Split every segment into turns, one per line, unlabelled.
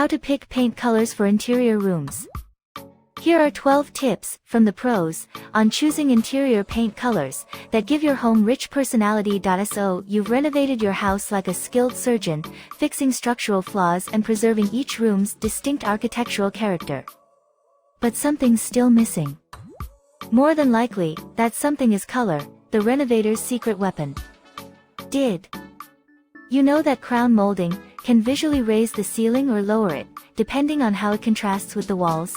How to pick paint colors for interior rooms. Here are 12 tips, from the pros, on choosing interior paint colors, that give your home rich personality. So you've renovated your house like a skilled surgeon, fixing structural flaws and preserving each room's distinct architectural character. But something's still missing. More than likely, that something is color, the renovator's secret weapon. Did you know that crown molding can visually raise the ceiling or lower it, depending on how it contrasts with the walls?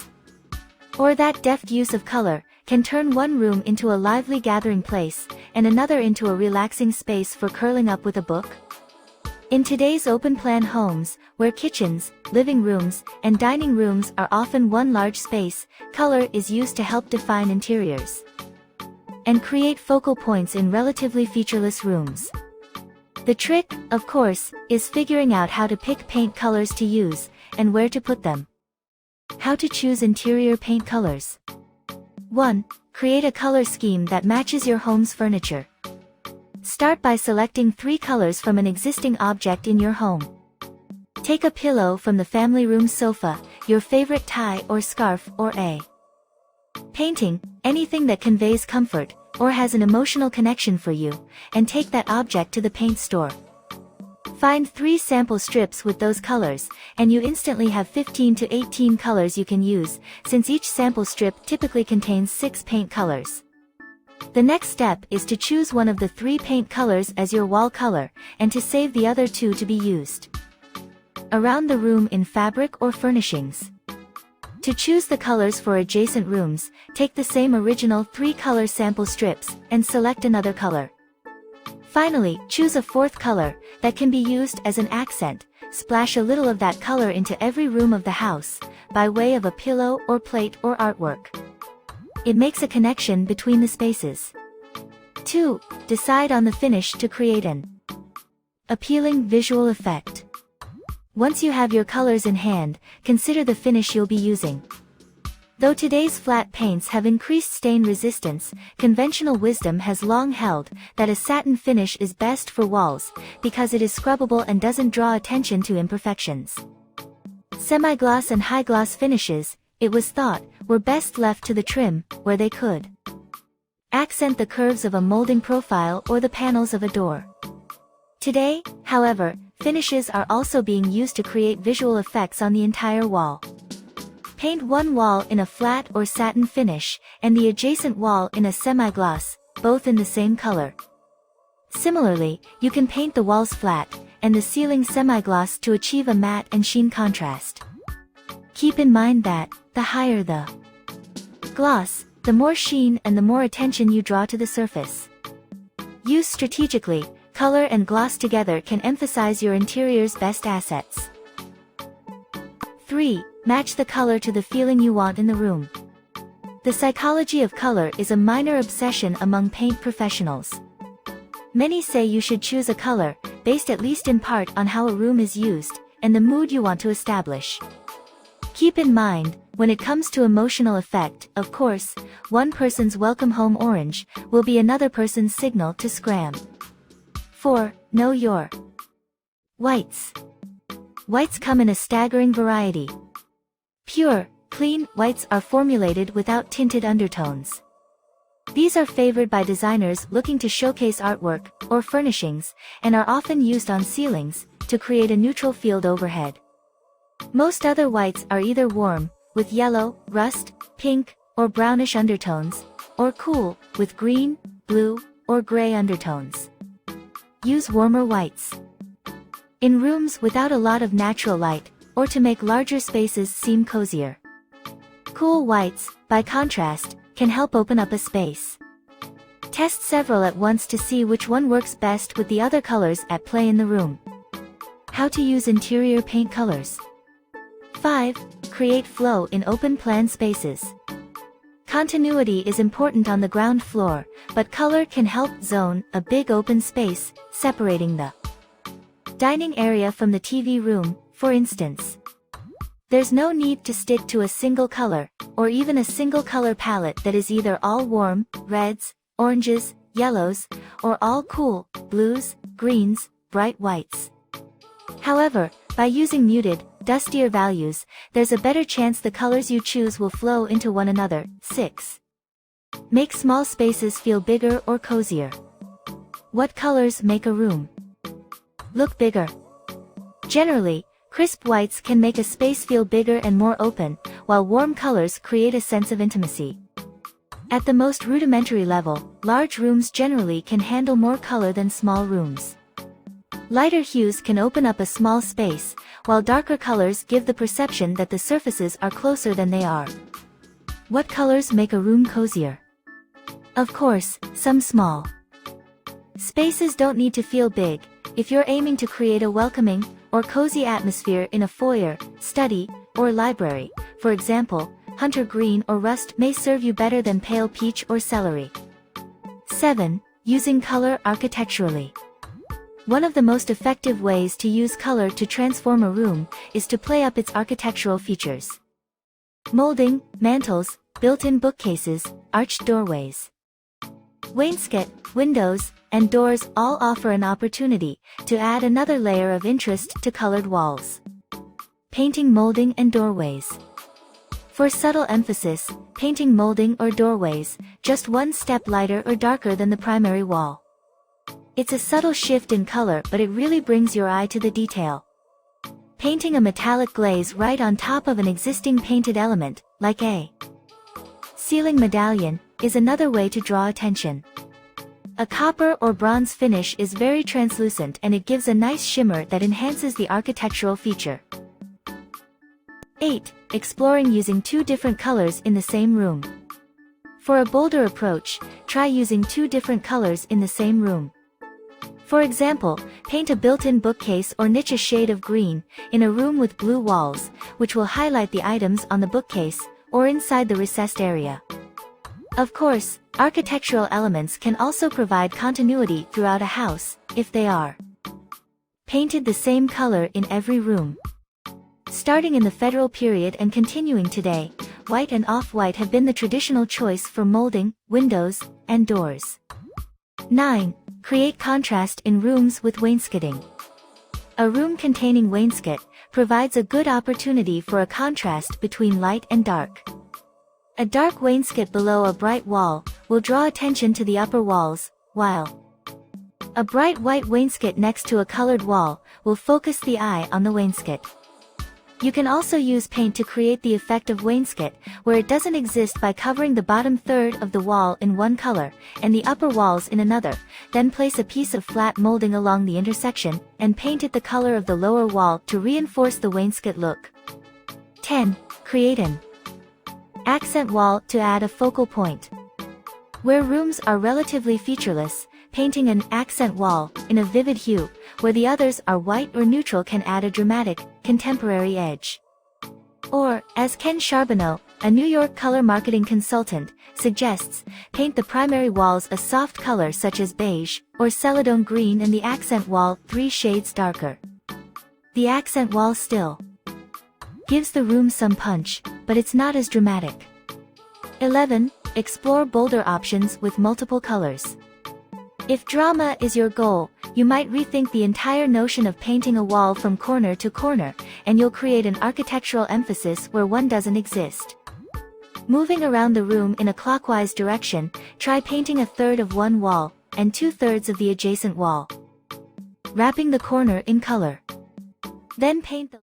Or that deft use of color can turn one room into a lively gathering place, and another into a relaxing space for curling up with a book? In today's open-plan homes, where kitchens, living rooms, and dining rooms are often one large space, color is used to help define interiors and create focal points in relatively featureless rooms. The trick, of course, is figuring out how to pick paint colors to use, and where to put them. How to choose interior paint colors. 1. Create a color scheme that matches your home's furniture. Start by selecting 3 colors from an existing object in your home. Take a pillow from the family room sofa, your favorite tie or scarf, or a painting, anything that conveys comfort, or has an emotional connection for you, and take that object to the paint store. Find 3 sample strips with those colors, and you instantly have 15 to 18 colors you can use, since each sample strip typically contains 6 paint colors. The next step is to choose one of the 3 paint colors as your wall color, and to save the other 2 to be used around the room in fabric or furnishings. To choose the colors for adjacent rooms, take the same original 3-color sample strips, and select another color. Finally, choose a 4th color, that can be used as an accent. Splash a little of that color into every room of the house, by way of a pillow or plate or artwork. It makes a connection between the spaces. 2. Decide on the finish to create an appealing visual effect. Once you have your colors in hand, consider the finish you'll be using. Though today's flat paints have increased stain resistance, conventional wisdom has long held that a satin finish is best for walls, because it is scrubbable and doesn't draw attention to imperfections. Semi-gloss and high-gloss finishes, it was thought, were best left to the trim, where they could accent the curves of a molding profile or the panels of a door. Today, however, finishes are also being used to create visual effects on the entire wall. Paint one wall in a flat or satin finish, and the adjacent wall in a semi-gloss, both in the same color. Similarly, you can paint the walls flat, and the ceiling semi-gloss to achieve a matte and sheen contrast. Keep in mind that, the higher the gloss, the more sheen and the more attention you draw to the surface. Used strategically, color and gloss together can emphasize your interior's best assets. 3. Match the color to the feeling you want in the room. The psychology of color is a minor obsession among paint professionals. Many say you should choose a color, based at least in part on how a room is used, and the mood you want to establish. Keep in mind, when it comes to emotional effect, of course, one person's welcome home orange will be another person's signal to scram. 4. Know your whites. Whites come in a staggering variety. Pure, clean whites are formulated without tinted undertones. These are favored by designers looking to showcase artwork or furnishings, and are often used on ceilings to create a neutral field overhead. Most other whites are either warm, with yellow, rust, pink, or brownish undertones, or cool, with green, blue, or gray undertones. Use warmer whites in rooms without a lot of natural light, or to make larger spaces seem cozier. Cool whites, by contrast, can help open up a space. Test several at once to see which one works best with the other colors at play in the room. How to use interior paint colors. 5. Create flow in open-plan spaces. Continuity is important on the ground floor, but color can help zone a big open space, separating the dining area from the TV room, for instance. There's no need to stick to a single color, or even a single color palette that is either all warm, reds, oranges, yellows, or all cool, blues, greens, bright whites. However, by using muted, dustier values, there's a better chance the colors you choose will flow into one another. 6. Make small spaces feel bigger or cozier. What colors make a room look bigger? Generally, crisp whites can make a space feel bigger and more open, while warm colors create a sense of intimacy. At the most rudimentary level, large rooms generally can handle more color than small rooms. Lighter hues can open up a small space, while darker colors give the perception that the surfaces are closer than they are. What colors make a room cozier? Of course, some small spaces don't need to feel big. If you're aiming to create a welcoming or cozy atmosphere in a foyer, study, or library, for example, hunter green or rust may serve you better than pale peach or celery. 7. Using color architecturally. One of the most effective ways to use color to transform a room is to play up its architectural features. Molding, mantels, built-in bookcases, arched doorways, wainscot, windows, and doors all offer an opportunity to add another layer of interest to colored walls. Painting molding and doorways. For subtle emphasis, painting molding or doorways just one step lighter or darker than the primary wall. It's a subtle shift in color, but it really brings your eye to the detail. Painting a metallic glaze right on top of an existing painted element, like a ceiling medallion, is another way to draw attention. A copper or bronze finish is very translucent and it gives a nice shimmer that enhances the architectural feature. 8. Exploring using two different colors in the same room. For a bolder approach, try using two different colors in the same room. For example, paint a built-in bookcase or niche a shade of green in a room with blue walls, which will highlight the items on the bookcase or inside the recessed area. Of course, architectural elements can also provide continuity throughout a house, if they are painted the same color in every room. Starting in the Federal period and continuing today, white and off-white have been the traditional choice for molding, windows, and doors. 9. Create contrast in rooms with wainscoting. A room containing wainscot provides a good opportunity for a contrast between light and dark. A dark wainscot below a bright wall will draw attention to the upper walls, while a bright white wainscot next to a colored wall will focus the eye on the wainscot. You can also use paint to create the effect of wainscot, where it doesn't exist, by covering the bottom third of the wall in one color, and the upper walls in another, then place a piece of flat molding along the intersection, and paint it the color of the lower wall to reinforce the wainscot look. 10. Create an accent wall to add a focal point. Where rooms are relatively featureless, painting an accent wall in a vivid hue, where the others are white or neutral, can add a dramatic, contemporary edge. Or, as Ken Charbonneau, a New York color marketing consultant, suggests, paint the primary walls a soft color such as beige or celadon green and the accent wall 3 shades darker. The accent wall still gives the room some punch, but it's not as dramatic. 11. Explore bolder options with multiple colors. If drama is your goal, you might rethink the entire notion of painting a wall from corner to corner, and you'll create an architectural emphasis where one doesn't exist. Moving around the room in a clockwise direction, try painting a third of one wall, and 2/3 of the adjacent wall. Wrapping the corner in color. Then paint the